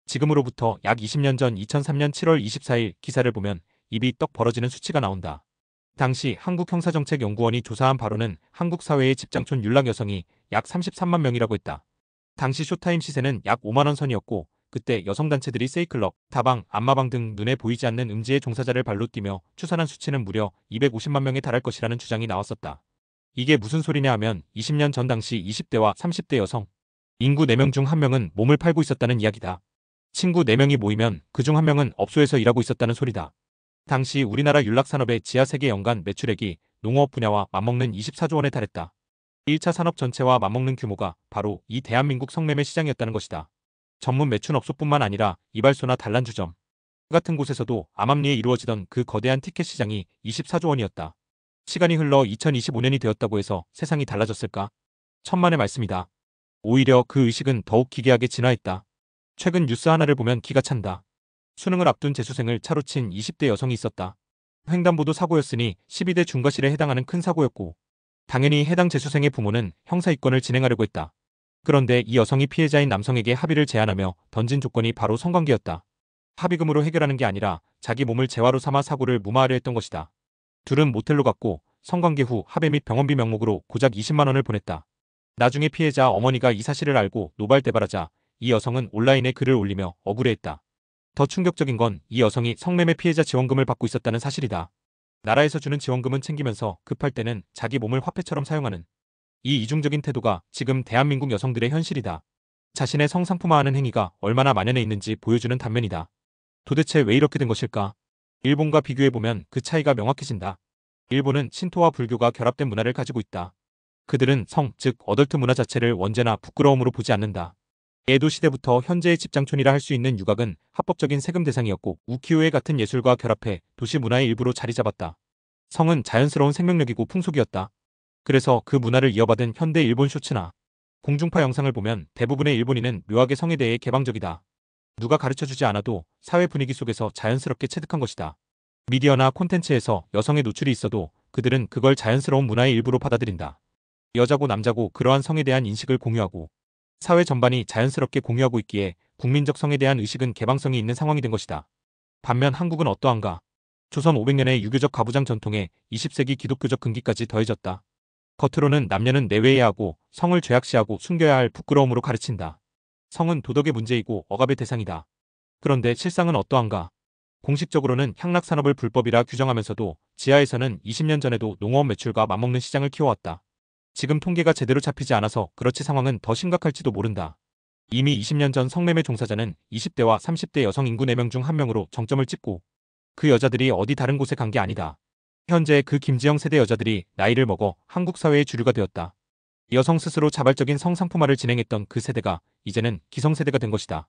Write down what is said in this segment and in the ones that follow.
지금으로부터 약 20년 전 2003년 7월 24일 기사를 보면 입이 떡 벌어지는 수치가 나온다. 당시 한국형사정책연구원이 조사한 바로는 한국 사회의 집장촌 윤락 여성이 약 33만 명이라고 했다. 당시 쇼타임 시세는 약 5만 원 선이었고 그때 여성단체들이 세이클럽, 다방, 안마방 등 눈에 보이지 않는 음지의 종사자를 발로 뛰며 추산한 수치는 무려 250만 명에 달할 것이라는 주장이 나왔었다. 이게 무슨 소리냐 하면 20년 전 당시 20대와 30대 여성, 인구 4명 중 1명은 몸을 팔고 있었다는 이야기다. 친구 4명이 모이면 그중 1명은 업소에서 일하고 있었다는 소리다. 당시 우리나라 윤락산업의 지하 세계 연간 매출액이 농어업 분야와 맞먹는 24조 원에 달했다. 1차 산업 전체와 맞먹는 규모가 바로 이 대한민국 성매매 시장이었다는 것이다. 전문 매춘업소뿐만 아니라 이발소나 단란주점 같은 곳에서도 암암리에 이루어지던 그 거대한 티켓 시장이 24조 원이었다. 시간이 흘러 2025년이 되었다고 해서 세상이 달라졌을까? 천만의 말씀이다. 오히려 그 의식은 더욱 기괴하게 진화했다. 최근 뉴스 하나를 보면 기가 찬다. 수능을 앞둔 재수생을 차로 친 20대 여성이 있었다. 횡단보도 사고였으니 12대 중과실에 해당하는 큰 사고였고 당연히 해당 재수생의 부모는 형사 입건을 진행하려고 했다. 그런데 이 여성이 피해자인 남성에게 합의를 제안하며 던진 조건이 바로 성관계였다. 합의금으로 해결하는 게 아니라 자기 몸을 재화로 삼아 사고를 무마하려 했던 것이다. 둘은 모텔로 갔고 성관계 후 합의 및 병원비 명목으로 고작 20만 원을 보냈다. 나중에 피해자 어머니가 이 사실을 알고 노발대발하자 이 여성은 온라인에 글을 올리며 억울해했다. 더 충격적인 건 이 여성이 성매매 피해자 지원금을 받고 있었다는 사실이다. 나라에서 주는 지원금은 챙기면서 급할 때는 자기 몸을 화폐처럼 사용하는 이 이중적인 태도가 지금 대한민국 여성들의 현실이다. 자신의 성상품화하는 행위가 얼마나 만연해 있는지 보여주는 단면이다. 도대체 왜 이렇게 된 것일까? 일본과 비교해보면 그 차이가 명확해진다. 일본은 신토와 불교가 결합된 문화를 가지고 있다. 그들은 성, 즉 어덜트 문화 자체를 원죄나 부끄러움으로 보지 않는다. 에도 시대부터 현재의 집장촌이라 할 수 있는 유곽은 합법적인 세금 대상이었고 우키요에 같은 예술과 결합해 도시 문화의 일부로 자리 잡았다. 성은 자연스러운 생명력이고 풍속이었다. 그래서 그 문화를 이어받은 현대 일본 쇼츠나 공중파 영상을 보면 대부분의 일본인은 묘하게 성에 대해 개방적이다. 누가 가르쳐주지 않아도 사회 분위기 속에서 자연스럽게 체득한 것이다. 미디어나 콘텐츠에서 여성의 노출이 있어도 그들은 그걸 자연스러운 문화의 일부로 받아들인다. 여자고 남자고 그러한 성에 대한 인식을 공유하고 사회 전반이 자연스럽게 공유하고 있기에 국민적 성에 대한 의식은 개방성이 있는 상황이 된 것이다. 반면 한국은 어떠한가? 조선 500년의 유교적 가부장 전통에 20세기 기독교적 근기까지 더해졌다. 겉으로는 남녀는 내외해야 하고 성을 죄악시하고 숨겨야 할 부끄러움으로 가르친다. 성은 도덕의 문제이고 억압의 대상이다. 그런데 실상은 어떠한가? 공식적으로는 향락산업을 불법이라 규정하면서도 지하에서는 20년 전에도 농어업 매출과 맞먹는 시장을 키워왔다. 지금 통계가 제대로 잡히지 않아서 그렇지 상황은 더 심각할지도 모른다. 이미 20년 전 성매매 종사자는 20대와 30대 여성 인구 4명 중 1명으로 정점을 찍고 그 여자들이 어디 다른 곳에 간 게 아니다. 현재 그 김지영 세대 여자들이 나이를 먹어 한국 사회의 주류가 되었다. 여성 스스로 자발적인 성상품화를 진행했던 그 세대가 이제는 기성세대가 된 것이다.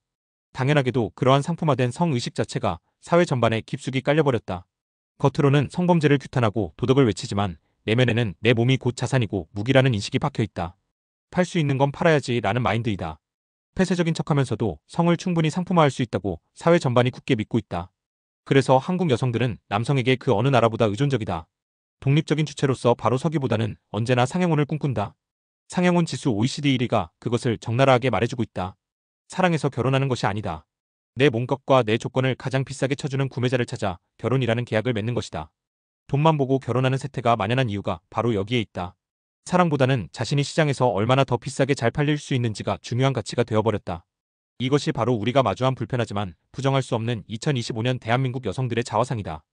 당연하게도 그러한 상품화된 성의식 자체가 사회 전반에 깊숙이 깔려버렸다. 겉으로는 성범죄를 규탄하고 도덕을 외치지만 내면에는 내 몸이 곧 자산이고 무기라는 인식이 박혀있다. 팔 수 있는 건 팔아야지 라는 마인드이다. 폐쇄적인 척하면서도 성을 충분히 상품화할 수 있다고 사회 전반이 굳게 믿고 있다. 그래서 한국 여성들은 남성에게 그 어느 나라보다 의존적이다. 독립적인 주체로서 바로 서기보다는 언제나 상행혼을 꿈꾼다. 상행혼 지수 OECD 1위가 그것을 적나라하게 말해주고 있다. 사랑해서 결혼하는 것이 아니다. 내 몸값과 내 조건을 가장 비싸게 쳐주는 구매자를 찾아 결혼이라는 계약을 맺는 것이다. 돈만 보고 결혼하는 세태가 만연한 이유가 바로 여기에 있다. 사랑보다는 자신이 시장에서 얼마나 더 비싸게 잘 팔릴 수 있는지가 중요한 가치가 되어버렸다. 이것이 바로 우리가 마주한 불편하지만 부정할 수 없는 2025년 대한민국 여성들의 자화상이다.